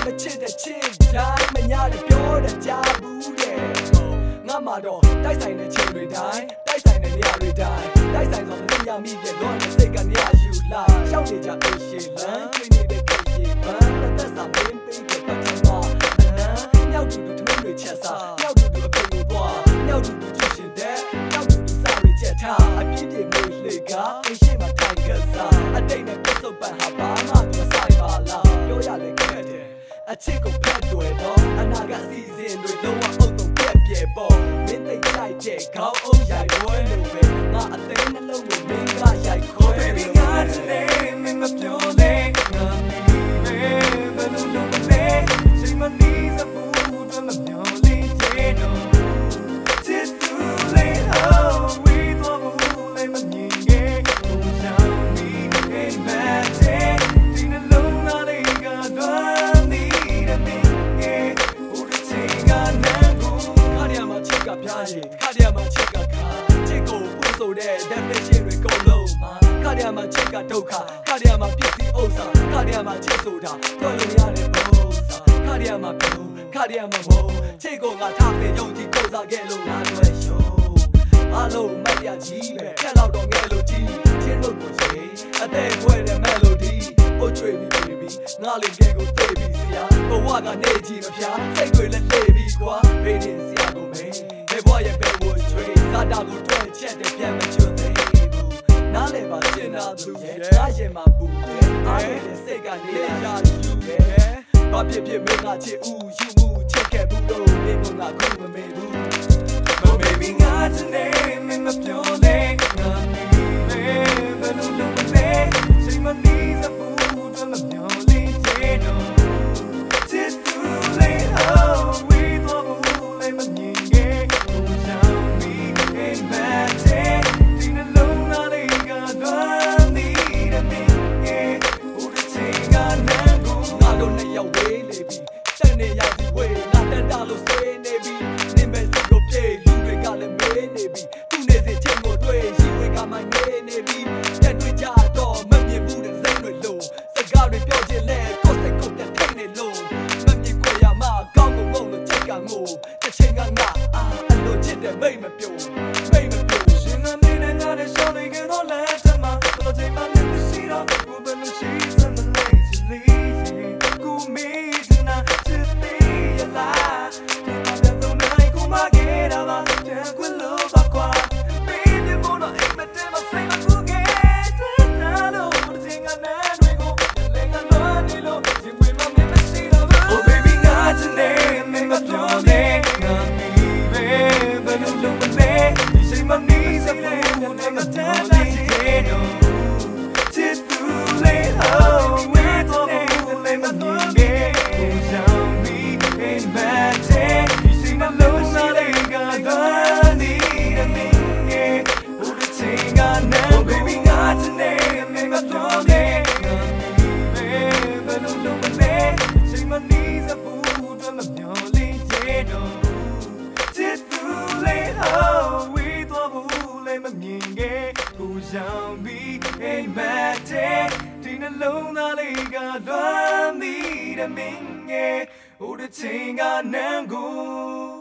မချစ်တဲ့ချစ်တိုင်းမညာတဲ့ပြောတဲ့ကြားဘူးတဲ့ငါမှတော့တိုက်ဆိုင်တဲ့ချိန်တွေတိုင်းတိုက်ဆိုင်တဲ့နေရာတွေတိုင်းတိုက်ဆိုင်ဆိုမလို့ရမိရဲ့လောနဲ့စိတ်ကနေရယူလာရှောက်နေကြအိရှိလမ်းတွေ့နေတဲ့ကိစ္စပန်းသက်စာမင်းပေးတဲ့ပတ်သက်မှာမြောက်တူတူထမင်းတွေချက်စားမြောက်တူတူအပိတ်ကိုသွားမြောက်တူတူချစ်ရှင်တဲ့မြောက်တူတူစားတွေချက်ထားအပြည့်ပြည့်မေးလေကအိရှိမှာထိုင်ကစားအတိတ်နဲ့ပြတ်စုံပန်းဟာဘာမှမဆိုင်ပါလားပြောရလေခဲ့တယ်အချစ်ကိုဖတ်တွေ့တော့အနာကအစီအစဉ်တွေလုံးဝအုပ်တုံပြက်ပြဲပေါ့မင်းသိလိုက်တဲ့ခေါင်းအုပ်ရိုက်ဝဲလို့ပဲငါအသေးနှလုံးကိုမင်းကရိုက်ခွဲ Baby ငါတည်းမင်းမပြောလေငါမီးပဲဘယ်လိုလုပ်မလဲချိန်မနီးစဘူးတော့မပြောလေတဲ့တော့ချစ်သူလေးဟောဝေးတော့ဘူးလည်းမမြင်ရဲ့ဘုံဆောင်ပြီးအိမ်မက်တဲ့ဒီနှလုံးသားလေးကတော့နေတဲ့မင်းရဲ့ဘုရားချိန်ကနန်းကိုခါရမှာချစ်ကပြားရင်ခါရမှာချစ်ကခါချစ်ကိုပို့ဆိုတဲ့ definition တွေကုန်လုံးမှာခါရမှာချစ်ကဒုက္ခခါရမှာပြည့်စည်ဥစ္စာခါရမှာချစ်ဆိုတာတွေ့လို့ရတဲ့ဘုရားခါရမှာပြုံးခါရမှာဘုံချစ်ကိုငါထားတဲ့ယုံကြည်ကိုးစားခဲ့လို့ငါတွေ့ရှုံးအားလုံးမပြကြီးပဲခက်တော့ငယ်လို့ကြီးချင်းလို့ကိုရှိအသေးခွဲတဲ့ melody အိုးချွေပြီးပြီငါလေးကဲကိုသိပြီစရာဘဝကနေကြည့်မဖြာစိတ်တွေလည်းလှည့်ပြီးကွာဘေးရင်စရာကိုမေးဘယ်ဘဝရဲ့ဘယ်ဝချွေစားတာကိုတွေ့ချက်တဲ့ပြန်မချွတ်သေးဘူးနားလည်းပါရှင်းတာသူရဲ့ငါရင်မှာပူတယ်အားရတဲ့စိတ်ကနေရယူတယ်ဘာဖြစ်ဖြစ်မင်းကချစ်ဦးယူမှုချစ်ခဲ့ဘူးတော့မင်းကငါခုမမေ့ဘူး Oh baby ငါတနေ့မင်းမပြောလေငါမီးပဲဘယ်လိုလုပ်မလဲချိန်မနီးစဘူးတော့မပြောလေတဲ့တော့ချစ်သူလေးဟောဝေးတော့ဘူးလည်းမမြင်ရဲ့ဘုံဆောင်ပြီးအိမ်မက်တဲ့ဒီနှလုံးသားလေးကတော့နေတဲ့မင်းရဲ့ဘုရားချိန်ကနန်းကိုငါတို့နှစ်ယောက်ဝေးလေပြီတက်နေရောက်စီဝေးငါတက်တာလို့ဆွေးနေပြီနင်ပဲစိတ်ကိုပြေလူတွေကလည်းမေးနေပြီသူနေစဉ်ချိန်ကိုတွေ့ရှိဝေးကမှငေးနေပြီတက်တွေ့ကြတော့မမြင်ဘူးတဲ့စိတ်တွေလို့စကားတွေပြောချင်လဲကိုယ်စိတ်ကိုပြတ်ထိနေလို့မမြင်ခွေရမှာကောင်းကိုငုံလို့ချစ်ကငိုတစ်ချိန်ကငါအလိုချစ်တဲ့မိတ်မပြုံရှင်မမင်းနဲ့ငါနဲ့ရှောင်းနေကြတော့လဲတမဘလို့ချိန်မှလည်းမရှိတော့ဘူးဘယ်လိုရှိစမ်းမလဲချစ်လေးကိုမီးနာချစ်သေးရလားဒီမှာတော့နိုင်ကိုမခဲ့တာပါတဲ့ကွလို့ပါကွာ Baby မို့တော့အိမ်မတဲမဆိုင်မကူခဲ့တဲ့နာလို့ဘယ်ချိန်ကနန်းတွေကိုလည်းကလွန်နေလို့ဒီဝေးမမမရှိတော့ဘူး Oh baby ငါတနေ့မင်းမပြောလေငါမီးပဲဘယ်လိုလုပ်မလဲဒီချိန်မှနေစဘူးနဲ့မတန်းနိုင်သေးတော့ချစ်သူလေးဟောဝေးတော့ဘူးလည်းမမြင်ရဲ့ဘုံဆောင်ပြီးအိမ်မက်တဲ့ဒီချိန်မှလုံးစားလေးကတော့နေတဲ့မင်းရဲ့ဘုရားချိန်ကနန်း Oh baby ငါတနေ့မင်းမပြောလေငါမီးပဲဘယ်လိုလုပ်မလဲချိန်မှနေစဘူးတော့မပြောလေတဲ့တော့ချစ်သူလေးဟောဝေးတော့ဘူးလည်းမမြင်ရဲ့ကိုဆောင်ပြီးအိမ်မက်တဲ့ဒီနှလုံးသားလေးကလွမ်းမိတဲ့မင်းရဲ့ဟိုတစ်ချိန်ကနန်းကို